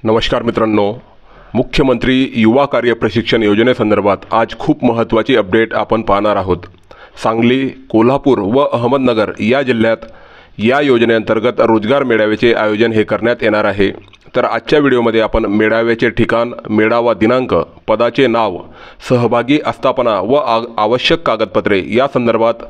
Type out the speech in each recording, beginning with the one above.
नमस्कार मित्रांनो, मुख्यमंत्री युवा कार्य प्रशिक्षण योजनेसंदर्भात आज खूप महत्त्वाची अपडेट आपण पाहणार आहोत। सांगली, कोल्हापूर व अहमदनगर या जिल्ह्यात या योजनेअंतर्गत रोजगार मेळाव्याचे आयोजन हे करण्यात येणार आहे। तर आजच्या व्हिडिओमध्ये आपण मेळाव्याचे ठिकाण, मेळावा दिनांक, पदाचे नाव, सहभागी आस्थापना व आवश्यक कागदपत्रे या संदर्भात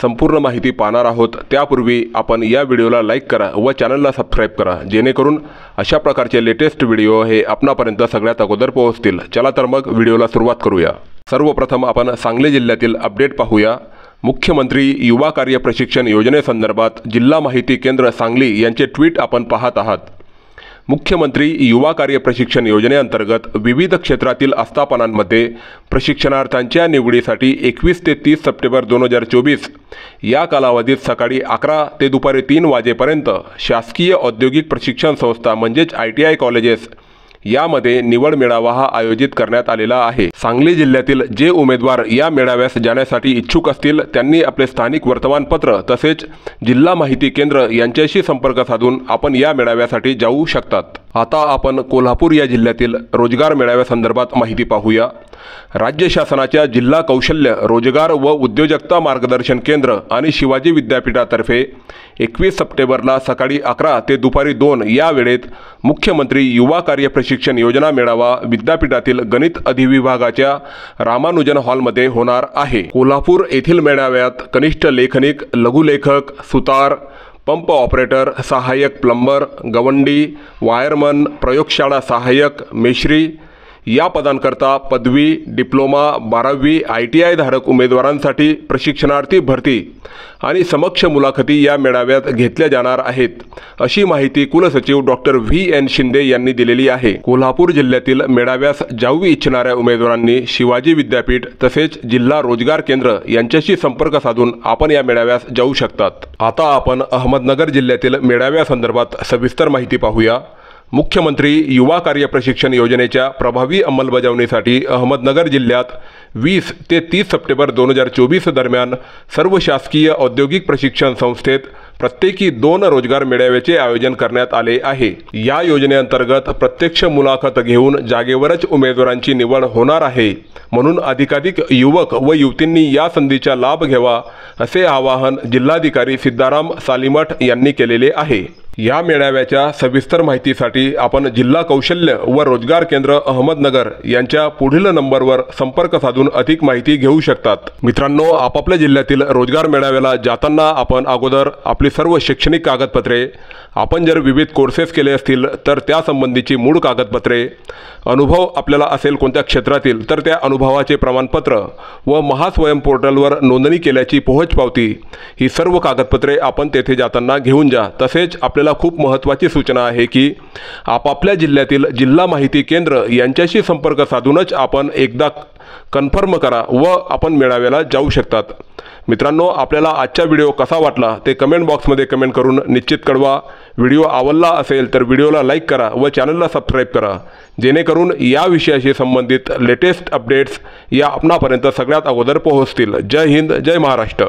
संपूर्ण माहिती पाहणार आहोत। त्यापूर्वी आपण या व्हिडिओला लाईक करा व चॅनलला सबस्क्राइब करा, जेणेकरून अशा प्रकारचे लेटेस्ट व्हिडिओ हे आपणापर्यंत सगळ्यात अगोदर पोहोचतील। चला तर मग व्हिडिओला सुरुवात करूया। सर्वप्रथम आपण सांगली जिल्ह्यातील अपडेट पाहूया। मुख्यमंत्री युवा कार्य प्रशिक्षण योजनेसंदर्भात जिल्हा माहिती केंद्र सांगली यांचे ट्विट आपण पाहत आहात। मुख्यमंत्री युवा कार्य प्रशिक्षण योजनेअंतर्गत विविध क्षेत्रातील आस्थापनांमध्ये प्रशिक्षणार्थांच्या निवडीसाठी 21 ते 30 सप्टेंबर 2024 या कालावधीत सकाळी 11 ते दुपारी 3 वाजेपर्यंत शासकीय औद्योगिक प्रशिक्षण संस्था म्हणजेच ITI कॉलेजेस यामध्ये निवड मेळावा हा आयोजित करण्यात आलेला आहे। सांगली जिल्ह्यातील जे उमेदवार या मेळाव्यास जाण्यासाठी इच्छुक असतील त्यांनी आपले स्थानिक वर्तमानपत्र तसेच जिल्हा माहिती केंद्र यांच्याशी संपर्क साधून आपण या मेळाव्यासाठी जाऊ शकतात। आता आपण कोल्हापूर या जिल्ह्यातील रोजगार मेळाव्यासंदर्भात माहिती पाहूया। राज्य शासनाच्या जिल्हा कौशल्य, रोजगार व उद्योजकता मार्गदर्शन केंद्र आणि शिवाजी विद्यापीठातर्फे 21 सप्टेंबरला सकाळी 11 ते दुपारी 2 या वेळेत मुख्यमंत्री युवा कार्य प्रशिक्षण योजना मेळावा विद्यापीठातील गणित अधिविभागाच्या रामानुजन हॉलमध्ये होणार आहे। कोल्हापूर येथील मेळाव्यात कनिष्ठ लेखनिक, लघुलेखक, सुतार, पंप ऑपरेटर, सहाय्यक प्लंबर, गवंडी, वायरमन, प्रयोगशाळा सहाय्यक, मेश्री या पदांकरता पदवी, डिप्लोमा, 12वी ITI धारक उमेदवारांसाठी प्रशिक्षणार्थी भरती आणि समक्ष मुलाखती या मेळाव्यात घेतल्या जाणार आहेत, अशी माहिती कुलसचिव डॉक्टर VN शिंदे यांनी दिलेली आहे। कोल्हापूर जिल्ह्यातील मेळाव्यास जाऊ इच्छिणाऱ्या उमेदवारांनी शिवाजी विद्यापीठ तसेच जिल्हा रोजगार केंद्र यांच्याशी संपर्क साधून आपण या मेळाव्यास जाऊ शकतात। आता आपण अहमदनगर जिल्ह्यातील मेळाव्यासंदर्भात सविस्तर माहिती पाहूया। मुख्यमंत्री युवा कार्य प्रशिक्षण योजनेच्या प्रभावी अंमलबजावणीसाठी अहमदनगर जिल्ह्यात 20 ते 30 सप्टेंबर 2024 दरम्यान सर्व शासकीय औद्योगिक प्रशिक्षण संस्थेत प्रत्येकी 2 रोजगार मेळाव्याचे आयोजन करण्यात आले आहे। या योजनेअंतर्गत प्रत्यक्ष मुलाखत घेऊन जागेवरच उमेदवारांची निवड होणार आहे, म्हणून अधिकाधिक युवक व युवतींनी या संधीचा लाभ घ्यावा, असे आवाहन जिल्हाधिकारी सिद्धाराम सालीमठ यांनी केलेले आहे। या मेळाव्याच्या सविस्तर माहितीसाठी आपण जिल्हा कौशल्य व रोजगार केंद्र अहमदनगर यांच्या पुढील नंबरवर संपर्क साधून अधिक माहिती घेऊ शकतात। मित्रांनो, आपापल्या जिल्ह्यातील रोजगार मेळाव्याला जाताना आपण अगोदर आपली सर्व शैक्षणिक कागदपत्रे, आपण जर विविध कोर्सेस केले असतील तर त्या संबंधीची मूळ कागदपत्रे, अनुभव आपल्याला असेल कोणत्या क्षेत्रातील तर त्या अनुभवाचे प्रमाणपत्र व महास्वयं पोर्टलवर नोंदणी केल्याची पोहोच पावती, ही सर्व कागदपत्रे आपण तेथे जाताना घेऊन जा। तसेच आपल्याला खूप महत्त्वाची सूचना आहे की आपापल्या जिल्ह्यातील जिल्हा माहिती केंद्र यांच्याशी संपर्क साधूनच आपण एकदा कन्फर्म करा व आपण मेळाव्याला जाऊ शकतात। मित्रांनो, आपल्याला आजचा व्हिडिओ कसा वाटला ते कमेंट बॉक्समध्ये कमेंट करून निश्चित कळवा। व्हिडिओ आवडला असेल तर व्हिडिओला लाईक करा व चॅनलला सबस्क्राइब करा, जेणेकरून या विषयाशी संबंधित लेटेस्ट अपडेट्स या आपणापर्यंत सगळ्यात अगोदर पोहोचतील। जय हिंद, जय महाराष्ट्र।